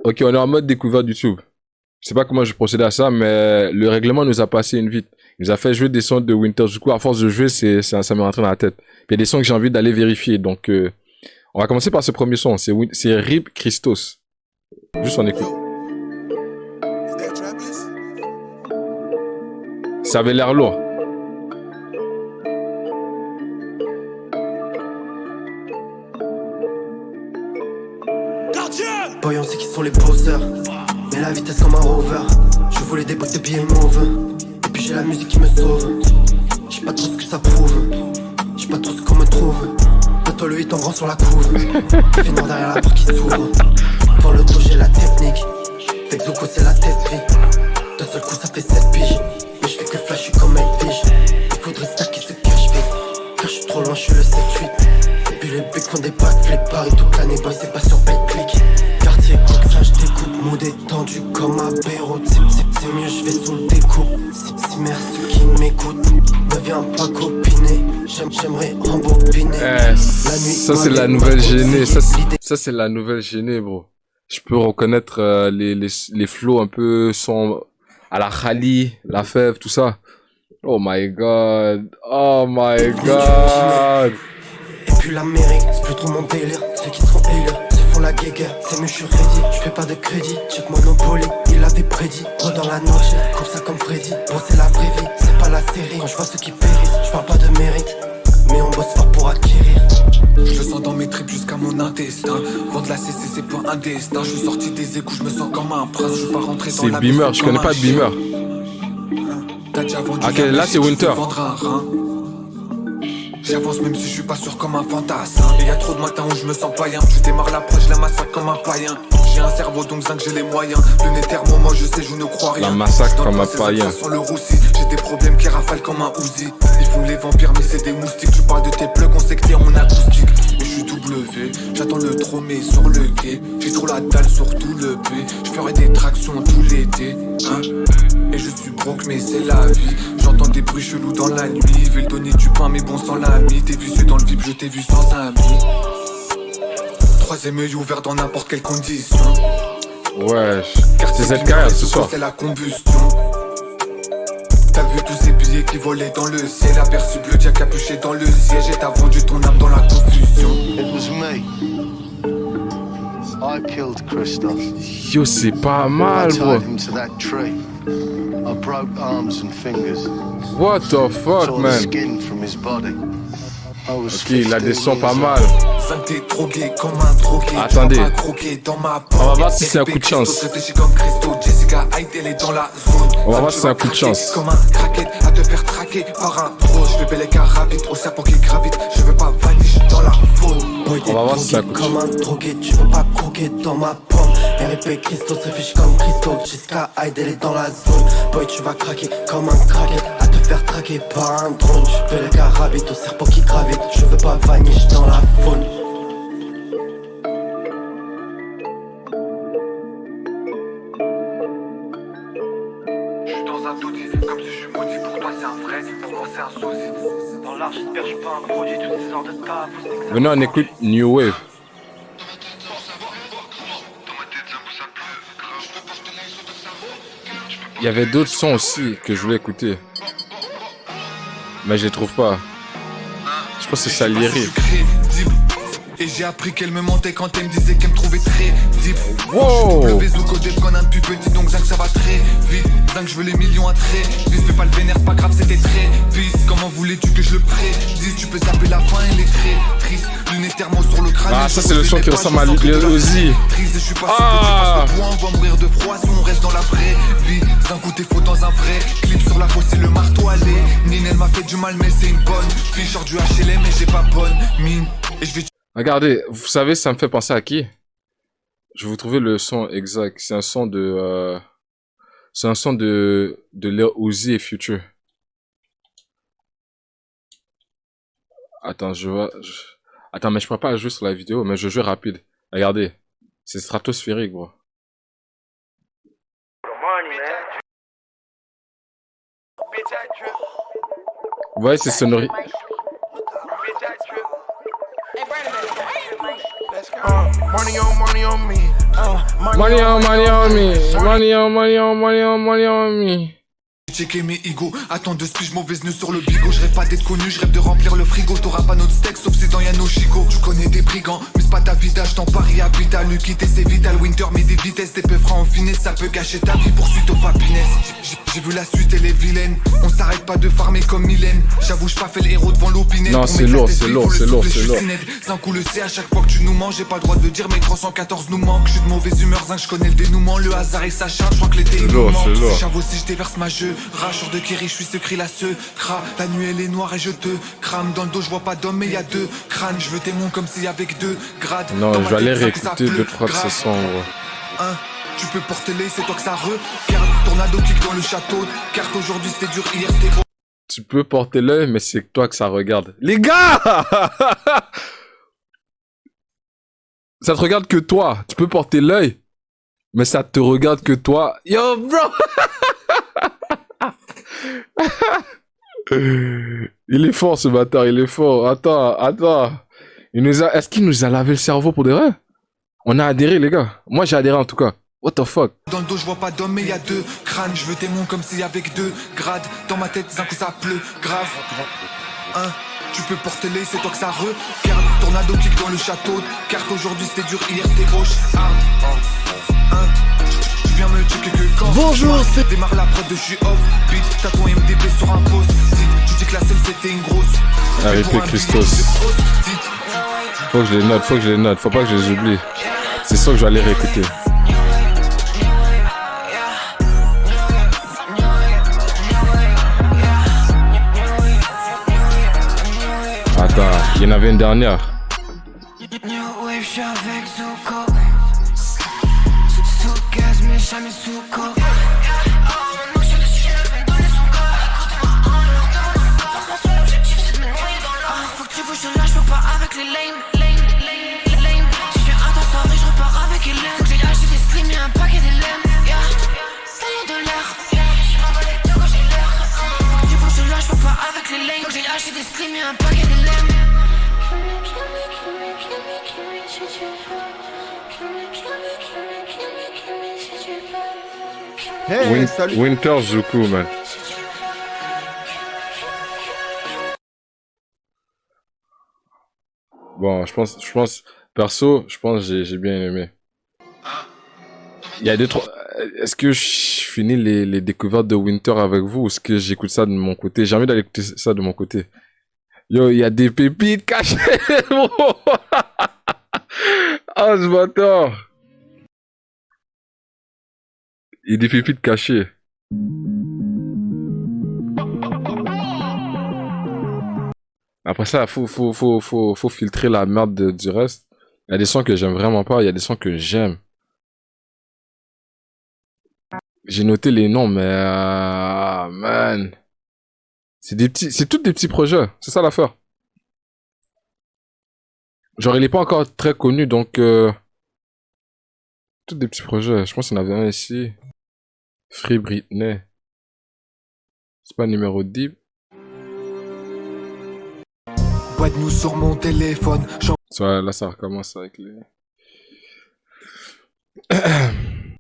Ok, on est en mode découverte YouTube. Je sais pas comment je procéder à ça, mais le règlement nous a passé une vite. Il nous a fait jouer des sons de Winter. Du coup, à force de jouer, ça m'est rentré dans la tête. Puis il y a des sons que j'ai envie d'aller vérifier. Donc, on va commencer par ce premier son. C'est Rip Christos. Juste on écoute. Ça avait l'air lourd. Boy, on sait qui sont les bosseurs. Mais la vitesse comme un rover. Je voulais des boîtes de billets mauvais. Et puis j'ai la musique qui me sauve. J'sais pas trop ce que ça prouve. J'sais pas trop ce qu'on me trouve. Toi le 8 en grand sur la couve. Fait noir derrière la porte qui s'ouvre. Dans le dos j'ai la technique. Fait que Zoko c'est la tête vie. D'un seul coup ça fait 7 piges. Mais je fais que flash, je suis comme Edwige. Il faudrait stacker ce cash vite. Car je suis trop loin, je suis le 7-8. Et puis les becs font des backflips. Paris toute l'année, boy c'est pas sur BetClick. Quartier cook, ça je découpe. Mood étendu comme un Béraud. C'est mieux, je vais sous le découpe. Si merci qui m'écoute. Ne viens pas copiner. J'aimerais rembobiner. Ça c'est la nouvelle gênée. Ça c'est la nouvelle gênée, bro. Je peux reconnaître les flows un peu sont à la Khali, la Fève, tout ça. Oh my god. Oh my god. Et puis l'Amérique, c'est plus trop mon délire. Ceux qui seront élus, se font la guéguerre. C'est mieux, je suis ready. Je fais pas de crédit. Check Monopoly, il avait prédit. Gros dans la noche, comme ça comme Freddy. Bon, c'est la vraie vie, c'est pas la série. Quand je vois ceux qui périssent, je parle pas de mérite. Mais on bosse fort pour acquérir. Je le sens dans mes tripes jusqu'à mon intestin. Vendre la CC c'est pas un destin. Je suis sorti des échos, je me sens comme un prince. Je suis pas rentré dans la C'est Beamer, je connais pas de Beamer. Ok, là c'est Winter. J'avance même si je suis pas sûr comme un fantasme. Et y a trop de matins où je me sens païen. Je démarre l'approche, je la massacre comme un païen. J'ai un cerveau donc zinc, j'ai les moyens. Le nez thermo, moi je sais, je ne crois rien. La massacre comme un païen. Sans le roussi, j'ai des problèmes qui rafalent comme un Uzi. Ils font les vampires mais c'est des moustiques. Tu parles de tes plugs, on sait que t'es en acoustique. Et je suis W, j'attends le tromé sur le quai. J'ai trop la dalle sur tout le P. Je ferai des tractions tout l'été, hein. Et je suis broke mais c'est la vie. J'entends des bruits chelous dans la nuit. Je vais le donner du pain mais bon sans l'ami. T'es vicieux dans le vip, je t'ai vu sans ami. Troisième œil ouvert dans n'importe quelle condition. Ouais, c'est cette carrière ce soir. C'est la combustion. T'as vu tous ces billets qui volaient dans le ciel. Aperçu bleu, dia capuché dans le siège. Et t'as vendu ton âme dans la confusion. It was me. I killed Christoph. Yo, c'est pas mal, I bro. tied him to that tree. I broke arms and fingers. What the fuck, Tore the man? skin from his body. I was Ok, il a des 15 sons pas years mal. Zinc t'es drogué comme un drogué. Attendez. Tu vas pas croquer dans ma On va voir si c'est un coup de chance. Réfléchis comme Christo, Jessica Hyde, elle est dans la zone. On va voir Tu si c'est un vas coup de craquer chance. Comme un craquette, à te faire traquer par un pro. Je vais bel car rapide, au serpent qui gravite. Je veux pas vanish dans la faune. Boy, t'es On va voir si ça drogué coûte. comme un drogué. Tu veux pas croquer dans ma pomme. R.I.P. Christos, réfléchis comme Christo. Jessica Hyde, elle est dans la zone. Boy, tu vas craquer comme un craquette. À te faire traquer par un drone. Je fais le carabit au serpent qui gravite. Je veux pas vanish dans la faune. Je suis dans un taudis, comme si je suis maudit. Pour toi c'est un vrai, pour moi c'est un sosie. Dans l'art j'espère je suis pas un produit. Toutes ces heures de taf. Venez, on écoute New Wave. Il y avait d'autres sons aussi que je voulais écouter. Mais je les trouve pas. Je pense que c'est ça lyrique. Et j'ai appris qu'elle me mentait quand elle me disait qu'elle me trouvait très deep. Wow. Je suis codé qu'on a depuis petit donc Zinc ça va très vite. Zinc je veux les millions à très vite. Fais pas le vénère, c'est pas grave c'était très vite. Comment voulais-tu que je le prédise? Tu peux zapper la fin, elle est très triste. Lunettes thermo sur le crâne. Ah, ça c'est le son qui ressemble à Lil Uzi. Je suis pas Ah. sûr que tu fasses le point. On va mourir de froid si on reste dans la vraie vie. Zinc ou t'es faux dans un vrai clip sur la fosse c'est le marteau allé. Nine elle m'a fait du mal mais c'est une bonne fille. Genre du HLM mais j'ai pas bonne mine. Et je vais Regardez, vous savez, ça me fait penser à qui? Je vais vous trouver le son exact. C'est un son de... c'est un son de Lil Uzi et Future. Attends, Attends, mais je pourrais pas jouer sur la vidéo, mais je joue rapide. Regardez. C'est stratosphérique, bro. Vous voyez ces sonorités? Money on me. Money on me. Money on me. Checker mes ego, attends de spiges, mauvaise nœud sur le bigot. Je rêve pas d'être connu, je rêve de remplir le frigo. T'auras pas notre steak sauf si dans y'a nos chicots. Tu connais des brigands, mais c'est pas ta vida. J't'en parie à Bita, le quitter c'est vital. Winter mais des vitesses, des peu francs en finesse. Ça peut gâcher ta vie, poursuite au happiness. J'ai vu la suite, elle est vilaine. On s'arrête pas de farmer comme Mylène. J'avoue, j'pas fait le héros devant l'opinette. Non, c'est lourd, c'est lourd. C'est un coup le C à chaque fois que tu nous manges. J'ai pas le droit de dire, mais 314 nous manque. Je suis de mauvaise humeur, je connais le dénouement. Le hasard et sa charge, je crois que l'été il nous manque. J'avoue, si je déverse ma jeu, racheur de Kerry, je suis secret la cra. La nuit elle est noire et je te crame. Dans le dos, je vois pas d'homme, mais y a deux crânes. Je veux tes mots comme s'il y avait que 2 grades. Non, je vais aller réécouter 2-3 de ces sons, gros. Tu peux porter l'œil, c'est toi que ça regarde. Tornado kick dans le château. Carte aujourd'hui c'était dur, hier c'était beau. Tu peux porter l'œil, mais c'est toi que ça regarde. Les gars! Ça te regarde que toi. Tu peux porter l'œil, mais ça te regarde que toi. Yo, bro! Il est fort, ce bâtard, il est fort. Attends. Est-ce qu'il nous a lavé le cerveau pour de vrai? On a adhéré, les gars. Moi, j'ai adhéré en tout cas. What the fuck? Dans le dos, je vois pas d'homme, mais y a 2 crânes. Je veux tes mots comme s'il y avait que 2 grades. Dans ma tête, d'un coup ça pleut, grave. Tu peux porter l'œil, c'est toi que ça regarde. Tornado kick dans le château. Carte aujourd'hui c'était dur, hier c'était gauche. Tu viens me checker que quand. Bonjour, c'est... Démarre la prod de je suis off. Beat, t'as ton MDB sur un post. Tu dis que la scène c'était une grosse. Arrêtez Christos. Faut que je les note, faut pas que je les oublie. C'est ça que je vais aller réécouter. Attends, il y en avait une dernière. Hey, salut. Winter Zuku, man. Bon, je pense, perso, je pense que j'ai bien aimé. Il y a 2-3... Est-ce que je finis les découvertes de Winter avec vous ou est-ce que j'écoute ça de mon côté? J'ai envie d'aller écouter ça de mon côté. Yo, il y a des pépites cachées, bro. Ah, ce bâtard. Il y a des pépites cachées. Après ça, faut filtrer la merde du reste. Il y a des sons que j'aime vraiment pas, il y a des sons que j'aime. J'ai noté les noms, mais man. C'est tous des petits projets, c'est ça l'affaire. Genre, il est pas encore très connu, donc tous des petits projets. Je pense qu'il y en avait un ici. Free Britney. C'est pas numéro 10. Pas de nous sur mon téléphone. Là, ça recommence avec les...